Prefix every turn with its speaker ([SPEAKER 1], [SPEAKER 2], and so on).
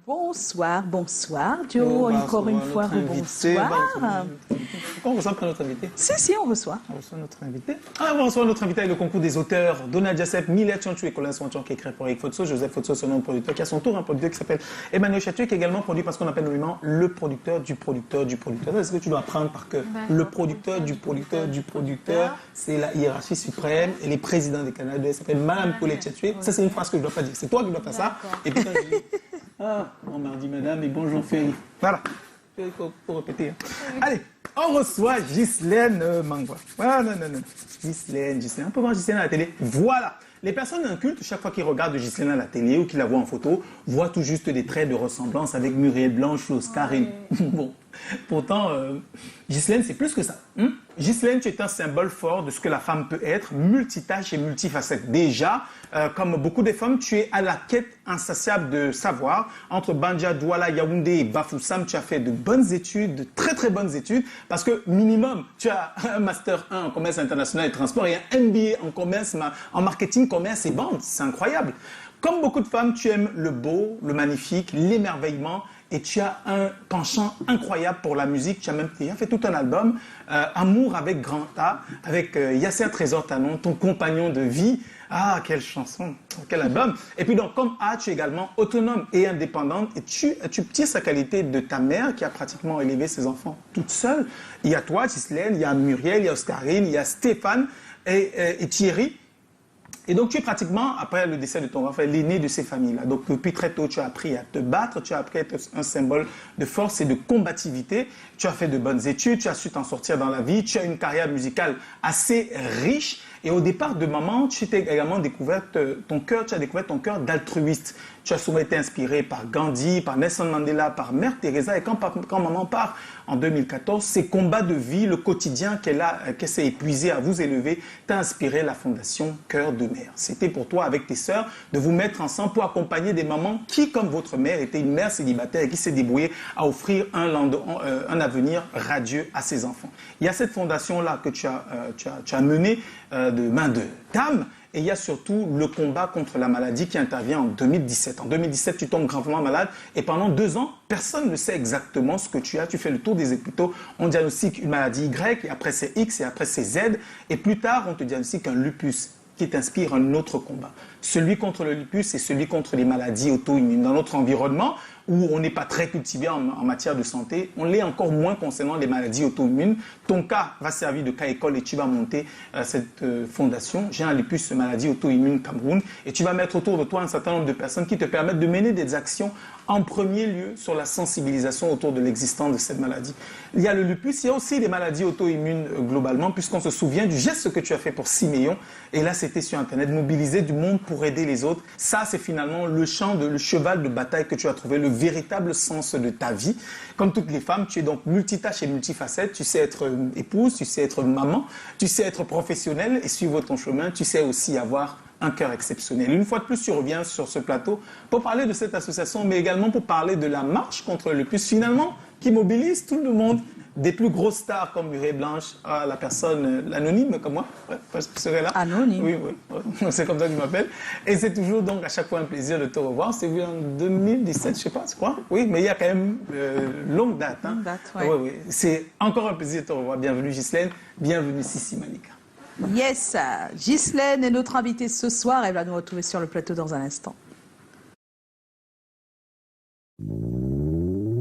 [SPEAKER 1] Bonsoir, bonsoir, Joe. Encore une fois, bonsoir.
[SPEAKER 2] Pourquoi on ne reçoit pas notre invité?
[SPEAKER 1] Si, on reçoit.
[SPEAKER 2] On reçoit notre invité. On reçoit notre invité avec le concours des auteurs. Donald Jacep, Miller Tchanchou et Colin Swanchon qui écrit pour Eric Fotso, Joseph Fotso, son nom de producteur, qui a son tour un producteur qui s'appelle Emmanuel Chatué, qui est également produit par ce qu'on appelle nommément le producteur du producteur du producteur. Est-ce que tu dois apprendre par que le producteur du producteur du producteur, c'est la hiérarchie suprême et les présidents des Canadiens, elle s'appelle Madame Colette Chatué. Ça, c'est une phrase que je ne dois pas dire. C'est toi qui dois faire ça. Et puis, quand je dis, bon mardi, madame, et bonjour, Ferry. Voilà. Il faut répéter. Allez, on reçoit Ghislaine Mangwa. Ah, non. Ghislaine. On peut voir Ghislaine à la télé. Voilà. Les personnes incultes, chaque fois qu'ils regardent Ghislaine à la télé ou qu'ils la voient en photo, voient tout juste des traits de ressemblance avec Muriel Blanche, Karine. Bon, pourtant, Ghislaine, c'est plus que ça. Ghislaine, tu es un symbole fort de ce que la femme peut être, multitâche et multifacette. Déjà, comme beaucoup de femmes, tu es à la quête insatiable de savoir. Entre Bandia, Douala, Yaoundé et Bafoussam, tu as fait de bonnes études, de très très bonnes études, parce que minimum, tu as un Master 1 en commerce international et transport et un MBA en commerce, en marketing, commerce et vente. C'est incroyable. Comme beaucoup de femmes, tu aimes le beau, le magnifique, l'émerveillement, et tu as un penchant incroyable pour la musique. Tu as même fait tout un album, Amour avec grand A, avec Yasser Trésor Tanon, ton compagnon de vie. Ah, quelle chanson, quel album. Et puis donc, comme A, tu es également autonome et indépendante. Et tu tires sa qualité de ta mère qui a pratiquement élevé ses enfants toute seule. Il y a toi, Ghislaine, il y a Muriel, il y a Oscarine, il y a Stéphane et Thierry. Et donc, tu es pratiquement, après le décès de ton enfant, l'aîné de ces familles-là. Donc, depuis très tôt, tu as appris à te battre, tu as appris à être un symbole de force et de combativité. Tu as fait de bonnes études, tu as su t'en sortir dans la vie, tu as une carrière musicale assez riche. Et au départ de maman, tu t'es également découvert ton cœur d'altruiste. Tu as souvent été inspiré par Gandhi, par Nelson Mandela, par Mère Teresa. Et quand maman part en 2014, ces combats de vie, le quotidien qu'elle s'est épuisée à vous élever, t'a inspiré la fondation Cœur de Mère. C'était pour toi, avec tes sœurs, de vous mettre ensemble pour accompagner des mamans qui, comme votre mère, était une mère célibataire et qui s'est débrouillée à offrir un avenir radieux à ses enfants. Il y a cette fondation-là que tu as menée de main de dame. Et il y a surtout le combat contre la maladie qui intervient en 2017. En 2017, tu tombes gravement malade et pendant 2 ans, personne ne sait exactement ce que tu as. Tu fais le tour des hôpitaux, on diagnostique une maladie Y, et après c'est X, et après c'est Z. Et plus tard, on te diagnostique un lupus qui t'inspire un autre combat. Celui contre le lupus et celui contre les maladies auto-immunes. Dans notre environnement, où on n'est pas très cultivé en matière de santé, on l'est encore moins concernant les maladies auto-immunes. Ton cas va servir de cas école et tu vas monter cette fondation. J'ai un lupus, maladie auto-immune Cameroun, et tu vas mettre autour de toi un certain nombre de personnes qui te permettent de mener des actions en premier lieu sur la sensibilisation autour de l'existence de cette maladie. Il y a le lupus, il y a aussi les maladies auto-immunes globalement, puisqu'on se souvient du geste que tu as fait pour Siméon, et là c'était sur Internet, mobiliser du monde pour aider les autres. Ça, c'est finalement le cheval de bataille que tu as trouvé, le véritable sens de ta vie. Comme toutes les femmes, tu es donc multitâche et multifacette. Tu sais être épouse, tu sais être maman, tu sais être professionnelle et suivre ton chemin. Tu sais aussi avoir un cœur exceptionnel. Une fois de plus, tu reviens sur ce plateau pour parler de cette association, mais également pour parler de la marche contre le lupus, finalement, qui mobilise tout le monde. Des plus grosses stars comme Muriel Blanche, la personne, l'anonyme comme moi, je serai là.
[SPEAKER 1] Anonyme.
[SPEAKER 2] Oui, c'est comme ça que je m'appelle. Et c'est toujours donc à chaque fois un plaisir de te revoir. C'est vu en 2017, je sais pas, c'est quoi? Oui, mais il y a quand même longue date. Hein.
[SPEAKER 1] Longue date, ouais.
[SPEAKER 2] Oui. C'est encore un plaisir de te revoir. Bienvenue Ghislaine, bienvenue Sissi Malika.
[SPEAKER 1] Yes, Ghislaine est notre invitée ce soir. Elle va nous retrouver sur le plateau dans un instant.